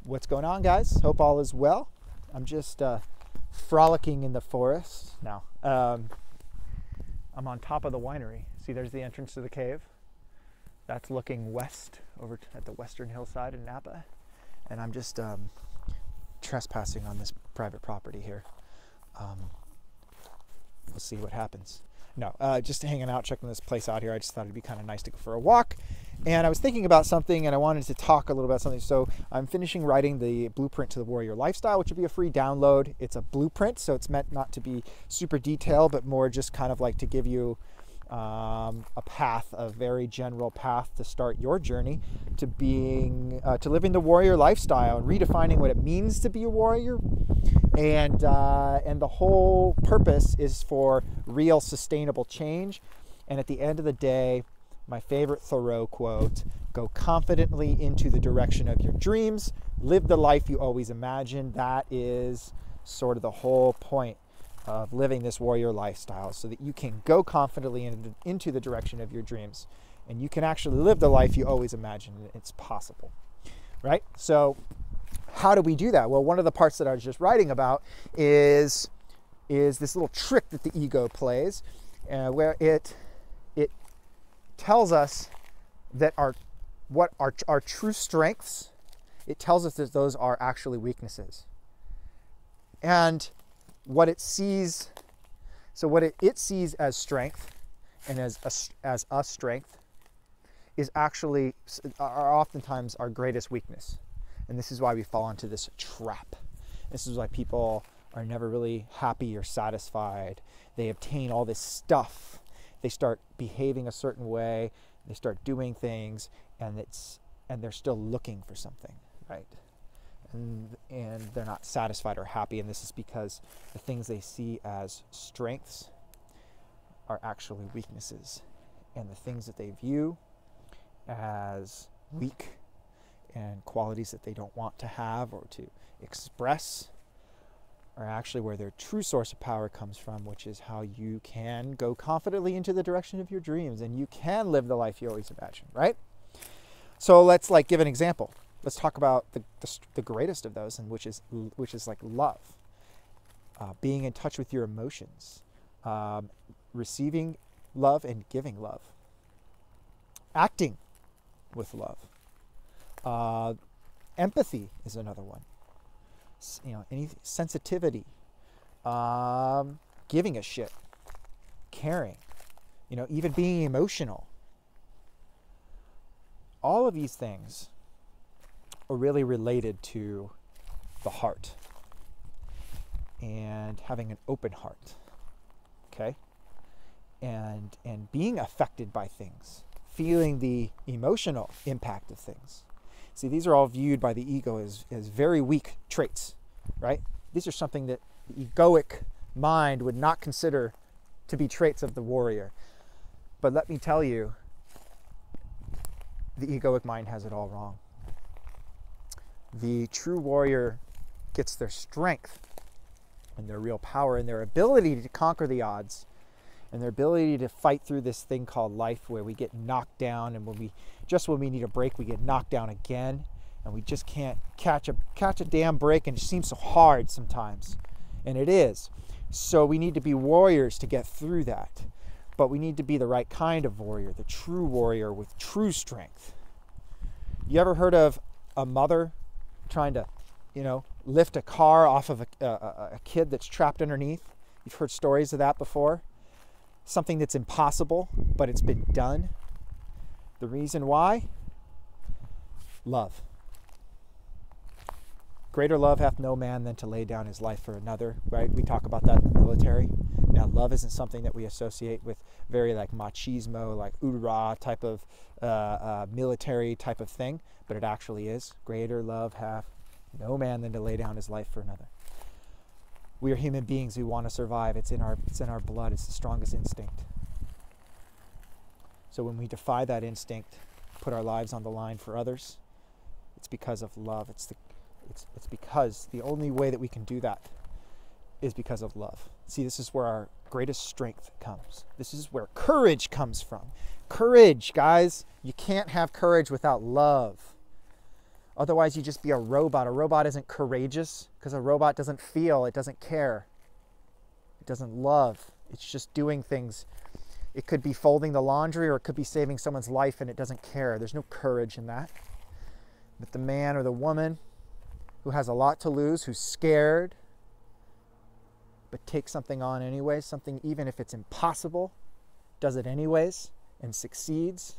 What's going on, guys? Hope all is well. I'm just frolicking in the forest now. I'm on top of the winery. See, there's the entrance to the cave. That's looking west over at the western hillside in Napa. And I'm just trespassing on this private property here. We'll see what happens. No, just hanging out, checking this place out here. I just thought it'd be kind of nice to go for a walk. And I was thinking about something, and I wanted to talk a little about something. So I'm finishing writing the Blueprint to the Warrior Lifestyle, which will be a free download. It's a blueprint, so it's meant not to be super detailed, but more just kind of like to give you a path, a very general path to start your journey to being, to living the warrior lifestyle and redefining what it means to be a warrior. And the whole purpose is for real sustainable change. And at the end of the day, my favorite Thoreau quote, go confidently into the direction of your dreams, live the life you always imagined. That is sort of the whole point of living this warrior lifestyle, so that you can go confidently into the direction of your dreams and you can actually live the life you always imagined. It's possible, right? So how do we do that? Well, one of the parts that I was just writing about is this little trick that the ego plays, where it tells us that what our true strengths, it tells us that those are actually weaknesses. And what it sees, so what it sees as strength and as a strength is actually oftentimes our greatest weakness. And this is why we fall into this trap. This is why people are never really happy or satisfied. They obtain all this stuff. They start behaving a certain way. They start doing things, and they're still looking for something, right? And they're not satisfied or happy. And this is because the things they see as strengths are actually weaknesses. And the things that they view as weak and qualities that they don't want to have or to express are actually where their true source of power comes from, which is how you can go confidently into the direction of your dreams and you can live the life you always imagined, right? So let's give an example. Let's talk about the greatest of those, and which is like love, being in touch with your emotions, receiving love and giving love, acting with love. Empathy is another one. Any sensitivity, giving a shit, caring, even being emotional. All of these things are really related to the heart and having an open heart, okay? And being affected by things, feeling the emotional impact of things. See, these are all viewed by the ego as very weak traits, right? These are something that the egoic mind would not consider to be traits of the warrior. But let me tell you, the egoic mind has it all wrong. The true warrior gets their strength and their real power and their ability to conquer the odds and their ability to fight through this thing called life, where we get knocked down, and when we need a break, we get knocked down again, and we just can't catch a damn break, and it seems so hard sometimes, and it is. So we need to be warriors to get through that, but we need to be the right kind of warrior, the true warrior with true strength. You ever heard of a mother trying to, lift a car off of a kid that's trapped underneath? You've heard stories of that before. Something that's impossible, but it's been done. The reason why? Love. Greater love hath no man than to lay down his life for another, right? We talk about that in the military. Now, love isn't something that we associate with very machismo, hoorah type of military type of thing, but it actually is. Greater love hath no man than to lay down his life for another. We are human beings who want to survive. It's in our blood. It's the strongest instinct. So when we defy that instinct, put our lives on the line for others, it's because of love. It's because the only way that we can do that is because of love. See, this is where our greatest strength comes. This is where courage comes from. Courage, guys. You can't have courage without love. Otherwise, you just be a robot. A robot isn't courageous because a robot doesn't feel, it doesn't care, it doesn't love. It's just doing things. It could be folding the laundry or it could be saving someone's life and it doesn't care. There's no courage in that. But the man or the woman who has a lot to lose, who's scared, but takes something on anyways, something even if it's impossible, does it anyways and succeeds.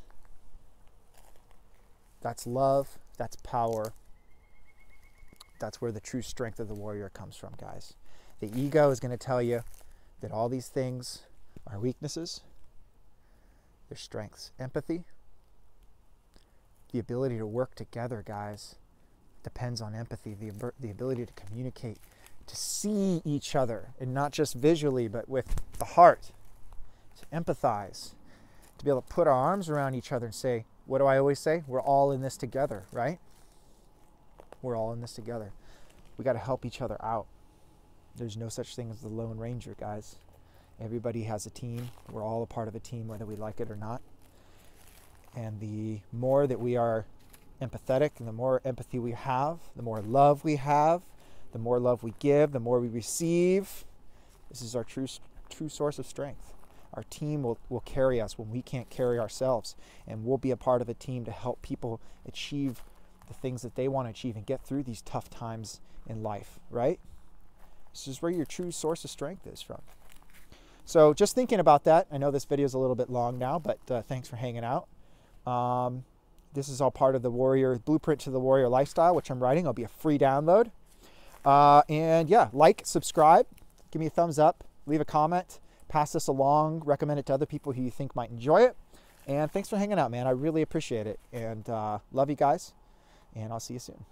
That's love, that's power. That's where the true strength of the warrior comes from, guys. The ego is going to tell you that all these things are weaknesses. They're strengths. Empathy, the ability to work together, guys, depends on empathy, the ability to communicate, to see each other, and not just visually, but with the heart, to empathize, to be able to put our arms around each other and say, what do I always say? We're all in this together, right? We're all in this together. We got to help each other out. There's no such thing as the Lone Ranger, guys. Everybody has a team. We're all a part of a team, whether we like it or not. And the more that we are empathetic and the more empathy we have, the more love we have, the more love we give, the more we receive. This is our true source of strength. Our team will carry us when we can't carry ourselves, and we'll be a part of a team to help people achieve the things that they want to achieve and get through these tough times in life, right? This is where your true source of strength is from. So just thinking about that, I know this video is a little bit long now, but thanks for hanging out. This is all part of the Warrior Blueprint to the Warrior Lifestyle, which I'm writing. It'll be a free download. And yeah, like, subscribe, give me a thumbs up, leave a comment, pass this along, recommend it to other people who you think might enjoy it. And thanks for hanging out, man. I really appreciate it. And love you guys, and I'll see you soon.